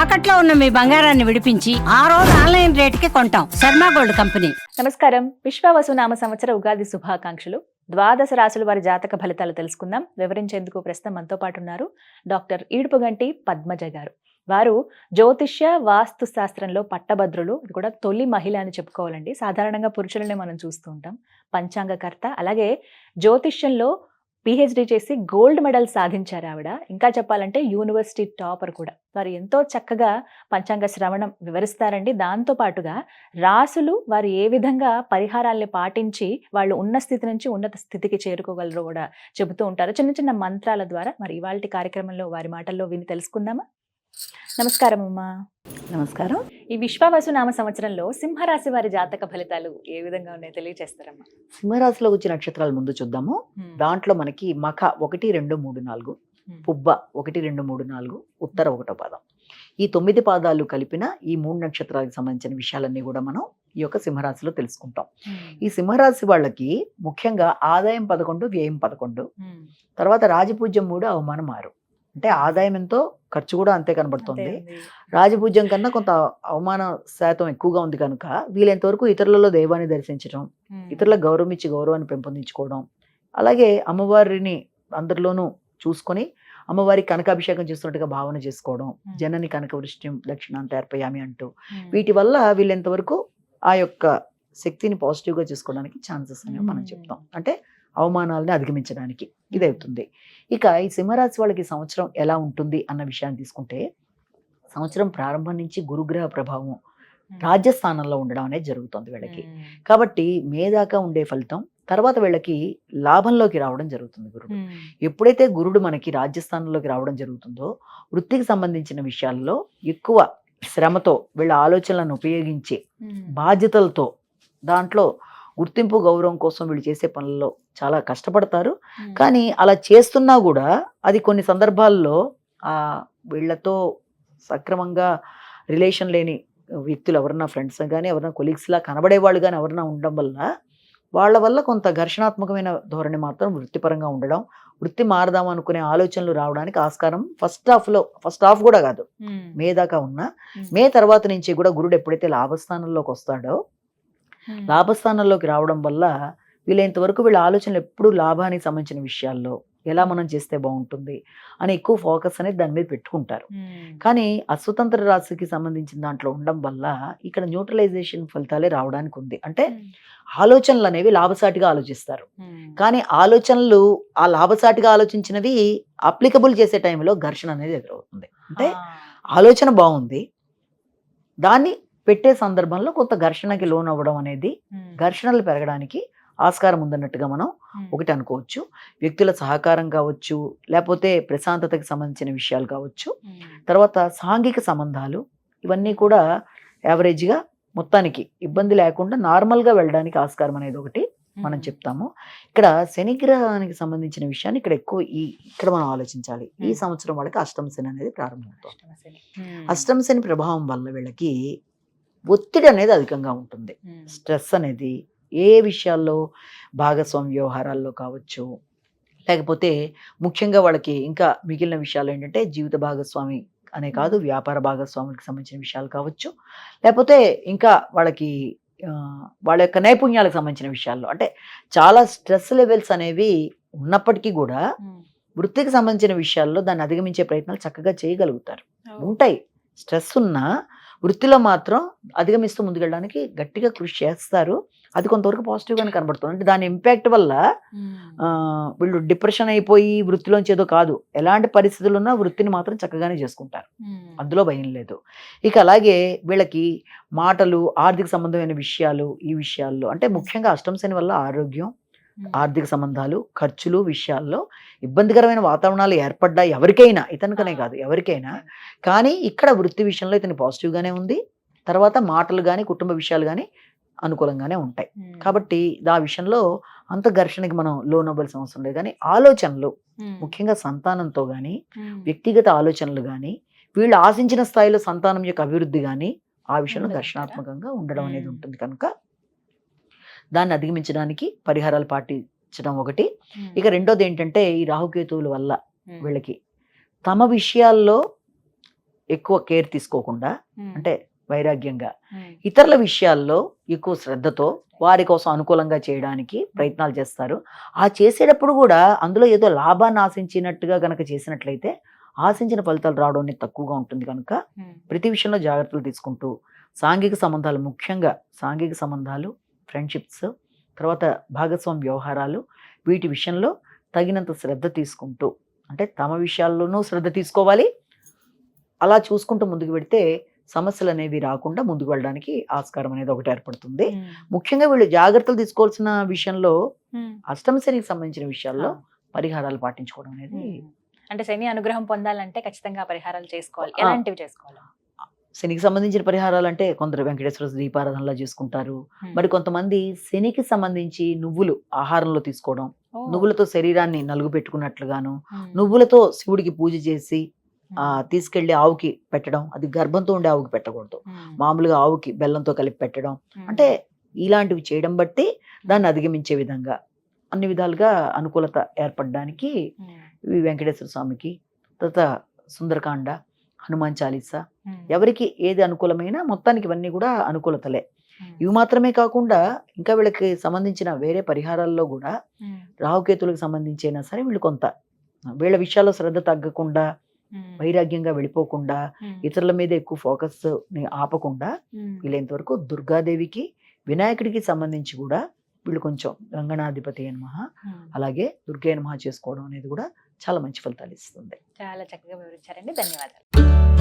తాకట్లో ఉన్న మీ బంగారాన్ని విడిపించి ఆ రోజు ఆన్లైన్ రేటుకి కొంటాం. Sharma gold company. నమస్కారం. విశ్వావసు నామ సంవత్సర ఉగాది శుభాకాంక్షలు. ద్వాదశ రాశుల వారి జాతక ఫలితాలు తెలుసుకుందాం. వివరించేందుకు ప్రస్తుతం మనతో పాటు ఉన్నారు డాక్టర్ ఈడుపుగంటి పద్మజ గారు. వారు జ్యోతిష్య వాస్తు శాస్త్రంలో పట్టభద్రులు. ఇది కూడా తొలి మహిళ అని చెప్పుకోవాలండి. సాధారణంగా పురుషులనే మనం చూస్తూ ఉంటాం. పంచాంగకర్త, అలాగే జ్యోతిష్యంలో పిహెచ్డి చేసి గోల్డ్ మెడల్ సాధించారు ఆవిడ. ఇంకా చెప్పాలంటే యూనివర్సిటీ టాపర్ కూడా. వారు ఎంతో చక్కగా పంచాంగ శ్రవణం వివరిస్తారండి. దాంతో పాటుగా రాసులు వారు ఏ విధంగా పరిహారాల్ని పాటించి వాళ్ళు ఉన్న స్థితి నుంచి ఉన్నత స్థితికి చేరుకోగలరో కూడా చెబుతూ ఉంటారు చిన్న చిన్న మంత్రాల ద్వారా. మరి ఇవాళ కార్యక్రమంలో వారి మాటల్లో విని తెలుసుకుందామా? నమస్కారం అమ్మా. నమస్కారం. ఈ విశ్వావసు నామ సంవత్సరంలో సింహరాశి వారి జాతక ఫలితాలు ఏ విధంగా ఉన్నాయో తెలియజేస్తారమ్మా? సింహరాశిలో వచ్చే నక్షత్రాలు ముందు చూద్దాము. దాంట్లో మనకి మఖ 1, 2, 3, 4, పుబ్బ 1, 2, 3, 4, ఉత్తర 1వ పాదం. ఈ 9 పాదాలు కలిపిన ఈ 3 నక్షత్రాలకు సంబంధించిన విషయాలన్నీ కూడా మనం ఈ యొక్క సింహరాశిలో తెలుసుకుంటాం. ఈ సింహరాశి వాళ్ళకి ముఖ్యంగా ఆదాయం 11, వ్యయం 11, తర్వాత రాజపూజ్యం 3, అవమానం 6. అంటే ఆదాయం ఎంతో, ఖర్చు కూడా అంతే కనబడుతుంది. రాజపూజ్యం కన్నా కొంత అవమాన శాతం ఎక్కువగా ఉంది కనుక వీలైనంత వరకు ఇతరులలో దైవాన్ని దర్శించడం, ఇతరులకు గౌరవం ఇచ్చి గౌరవాన్ని పెంపొందించుకోవడం, అలాగే అమ్మవారిని అందరిలోనూ చూసుకొని అమ్మవారికి కనకాభిషేకం చేస్తున్నట్టుగా భావన చేసుకోవడం, జనని కనక వృష్ట్యం దక్షిణాంత అర్పయామి అంటూ వీటి వల్ల వీళ్ళెంత వరకు ఆ యొక్క శక్తిని పాజిటివ్గా చేసుకోవడానికి ఛాన్సెస్ అనేవి మనం చెప్తాం. అంటే అవమానాలని అధిగమించడానికి ఇది అవుతుంది. ఇక ఈ సింహరాశి వాళ్ళకి సంవత్సరం ఎలా ఉంటుంది అన్న విషయాన్ని తీసుకుంటే, సంవత్సరం ప్రారంభం నుంచి గురుగ్రహ ప్రభావం రాజ్యస్థానంలో ఉండడం అనేది జరుగుతుంది వీళ్ళకి. కాబట్టి మే దాకా ఉండే ఫలితం తర్వాత వీళ్ళకి లాభంలోకి రావడం జరుగుతుంది గురుడు. ఎప్పుడైతే గురుడు మనకి రాజ్యస్థానంలోకి రావడం జరుగుతుందో వృత్తికి సంబంధించిన విషయాల్లో ఎక్కువ శ్రమతో వీళ్ళ ఆలోచనలను ఉపయోగించి బాధ్యతలతో దాంట్లో గుర్తింపు గౌరవం కోసం వీళ్ళు చేసే పనుల్లో చాలా కష్టపడతారు. కానీ అలా చేస్తున్నా కూడా అది కొన్ని సందర్భాల్లో వీళ్ళతో సక్రమంగా రిలేషన్ లేని వ్యక్తులు ఎవరన్నా ఫ్రెండ్స్ కానీ ఎవరన్నా కొలీగ్స్లా కనబడేవాళ్ళు కానీ ఎవరన్నా ఉండడం వాళ్ళ వల్ల కొంత ఘర్షణాత్మకమైన ధోరణి మాత్రం వృత్తిపరంగా ఉండడం, వృత్తి మారదాం అనుకునే ఆలోచనలు రావడానికి ఆస్కారం ఫస్ట్ హాఫ్ కూడా కాదు, మే దాకా ఉన్నా. మే తర్వాత నుంచి కూడా గురుడు ఎప్పుడైతే లాభస్థానంలోకి వస్తాడో, లాభస్థానంలోకి రావడం వల్ల వీళ్ళంత వరకు వీళ్ళ ఆలోచనలు ఎప్పుడు లాభానికి సంబంధించిన విషయాల్లో ఎలా మనం చేస్తే బాగుంటుంది అని ఎక్కువ ఫోకస్ అనేది దాని మీద పెట్టుకుంటారు. కానీ అస్వతంత్ర రాశికి సంబంధించిన దాంట్లో ఉండడం వల్ల ఇక్కడ న్యూట్రలైజేషన్ ఫలితాలే రావడానికి ఉంది. అంటే ఆలోచనలు అనేవి లాభసాటిగా ఆలోచిస్తారు, కానీ ఆలోచనలు ఆ లాభసాటిగా ఆలోచించినవి అప్లికబుల్ చేసే టైంలో ఘర్షణ అనేది ఎదురవుతుంది. అంటే ఆలోచన బాగుంది, దాన్ని పెట్టే సందర్భంలో కొంత ఘర్షణకి లోన్ అవ్వడం అనేది, ఘర్షణలు పెరగడానికి ఆస్కారం ఉందన్నట్టుగా మనం ఒకటి అనుకోవచ్చు. వ్యక్తుల సహకారం కావచ్చు, లేకపోతే ప్రశాంతతకి సంబంధించిన విషయాలు కావచ్చు, తర్వాత సాంఘిక సంబంధాలు, ఇవన్నీ కూడా యావరేజ్గా మొత్తానికి ఇబ్బంది లేకుండా నార్మల్గా వెళ్ళడానికి ఆస్కారం అనేది ఒకటి మనం చెప్తాము. ఇక్కడ శనిగ్రహానికి సంబంధించిన విషయాన్ని ఇక్కడ మనం ఆలోచించాలి. ఈ సంవత్సరం వాళ్ళకి అష్టమ శని అనేది ప్రారంభమవుతుంది. అష్టమ శని ప్రభావం వల్ల వీళ్ళకి ఒత్తిడి అనేది అధికంగా ఉంటుంది. స్ట్రెస్ అనేది ఏ విషయాల్లో, భాగస్వామ్య వ్యవహారాల్లో కావచ్చు, లేకపోతే ముఖ్యంగా వాళ్ళకి ఇంకా మిగిలిన విషయాలు ఏంటంటే జీవిత భాగస్వామి అనే కాదు, వ్యాపార భాగస్వాములకు సంబంధించిన విషయాలు కావచ్చు, లేకపోతే ఇంకా వాళ్ళకి వాళ్ళ యొక్క నైపుణ్యాలకు సంబంధించిన విషయాల్లో, అంటే చాలా స్ట్రెస్ లెవెల్స్ అనేవి ఉన్నప్పటికీ కూడా వృత్తికి సంబంధించిన విషయాల్లో దాన్ని అధిగమించే ప్రయత్నాలు చక్కగా చేయగలుగుతారు. ఉంటాయి, స్ట్రెస్ ఉన్నా వృత్తిలో మాత్రం అధిగమిస్తూ ముందుకెళ్ళడానికి గట్టిగా కృషి చేస్తారు. అది కొంతవరకు పాజిటివ్గానే కనబడుతుంది. అంటే దాని ఇంపాక్ట్ వల్ల వీళ్ళు డిప్రెషన్ అయిపోయి వృత్తిలోంచి ఏదో కాదు, ఎలాంటి పరిస్థితులు ఉన్నా వృత్తిని మాత్రం చక్కగానే చేసుకుంటారు, అందులో భయం లేదు. ఇక అలాగే వీళ్ళకి మాటలు, ఆర్థిక సంబంధమైన విషయాలు, ఈ విషయాల్లో అంటే ముఖ్యంగా అష్టమ శని వల్ల ఆరోగ్యం, ఆర్థిక సంబంధాలు, ఖర్చులు విషయాల్లో ఇబ్బందికరమైన వాతావరణాలు ఏర్పడ్డా ఎవరికైనా, ఇతనికనే కాదు ఎవరికైనా. కానీ ఇక్కడ వృత్తి విషయంలో ఇతని పాజిటివ్గానే ఉంది. తర్వాత మాటలు కానీ కుటుంబ విషయాలు కానీ అనుకూలంగానే ఉంటాయి. కాబట్టి ఆ విషయంలో అంత ఘర్షణకి మనం లోన్ అవ్వాల్సిన అవసరం లేదు. కానీ ఆలోచనలు ముఖ్యంగా సంతానంతో కానీ, వ్యక్తిగత ఆలోచనలు కానీ, వీళ్ళు ఆశించిన స్థాయిలో సంతానం యొక్క అభివృద్ధి కానీ ఆ విషయంలో ఘర్షణాత్మకంగా ఉండడం అనేది ఉంటుంది. కనుక దాన్ని అధిగమించడానికి పరిహారాలు పాటించడం ఒకటి. ఇక రెండోది ఏంటంటే ఈ రాహుకేతువుల వల్ల వీళ్ళకి తమ విషయాల్లో ఎక్కువ కేర్ తీసుకోకుండా, ఉమ్, అంటే వైరాగ్యంగా, ఉమ్, ఇతరుల విషయాల్లో ఎక్కువ శ్రద్ధతో వారి కోసం అనుకూలంగా చేయడానికి ప్రయత్నాలు చేస్తారు. ఆ చేసేటప్పుడు కూడా అందులో ఏదో లాభాన్ని ఆశించినట్టుగా గనక చేసినట్లయితే ఆశించిన ఫలితాలు రావడం అనేది తక్కువగా ఉంటుంది కనుక ఉమ్, ప్రతి విషయంలో జాగ్రత్తలు తీసుకుంటూ సాంఘిక సంబంధాలు, ముఖ్యంగా సాంఘిక సంబంధాలు, ఫ్రెండ్షిప్స్, తర్వాత భాగస్వామ్య వ్యవహారాలు, వీటి విషయంలో తగినంత శ్రద్ధ తీసుకుంటూ, అంటే తమ విషయాల్లోనూ శ్రద్ధ తీసుకోవాలి. అలా చూసుకుంటూ ముందుకు పెడితే సమస్యలు అనేవి రాకుండా ముందుకు వెళ్ళడానికి ఆస్కారం అనేది ఒకటి ఏర్పడుతుంది. ఉమ్, ముఖ్యంగా వీళ్ళు జాగ్రత్తలు తీసుకోవాల్సిన విషయంలో ఉమ్, అష్టమ శనికి సంబంధించిన విషయాల్లో ఆ. పరిహారాలు పాటించుకోవడం అనేది ఉమ్. అంటే శని అనుగ్రహం పొందాలంటే ఖచ్చితంగా పరిహారాలు చేసుకోవాలి. ఆ. ఎలాంటివి చేసుకోవాలి? శనికి సంబంధించిన పరిహారాలు అంటే కొందరు వెంకటేశ్వర దీపారాధనలా చేసుకుంటారు. ఉమ్. మరి కొంతమంది శనికి సంబంధించి నువ్వులు ఆహారంలో తీసుకోవడం, ఓ. నువ్వులతో శరీరాన్ని నలుగు పెట్టుకున్నట్లుగాను, ఉమ్, నువ్వులతో శివుడికి పూజ చేసి ఉమ్, తీసుకెళ్లి ఆవుకి పెట్టడం. అది గర్భంతో ఉండే ఆవుకి పెట్టకూడదు, ఉమ్, మామూలుగా ఆవుకి బెల్లంతో కలిపి పెట్టడం. ఉమ్, అంటే ఇలాంటివి చేయడం బట్టి దాన్ని అధిగమించే విధంగా అన్ని విధాలుగా అనుకూలత ఏర్పడడానికి ఉమ్, ఈ వెంకటేశ్వర స్వామికి, తర్వాత సుందరకాండ, హనుమాన్ చాలీసా, ఉమ్, ఎవరికి ఏది అనుకూలమైనా మొత్తానికి ఇవన్నీ కూడా అనుకూలతలే. ఉమ్, ఇవి మాత్రమే కాకుండా ఇంకా వీళ్ళకి సంబంధించిన వేరే పరిహారాల్లో కూడా ఉమ్, రాహుకేతులకు సంబంధించి అయినా సరే వీళ్ళు కొంత వీళ్ళ విషయాల్లో శ్రద్ధ తగ్గకుండా, ఉమ్, వైరాగ్యంగా వెళ్ళిపోకుండా, ఉమ్, ఇతరుల మీద ఎక్కువ ఫోకస్ ఆపకుండా ఉమ్, వీలైనంత వరకు దుర్గాదేవికి, వినాయకుడికి సంబంధించి కూడా వీళ్ళు కొంచెం గంగనాధిపతి నమః, ఉమ్. అలాగే దుర్గే నమః చేసుకోవడం అనేది కూడా చాలా మంచి ఫలితాలు ఇస్తుంది. చాలా చక్కగా వివరించారండి. ధన్యవాదాలు.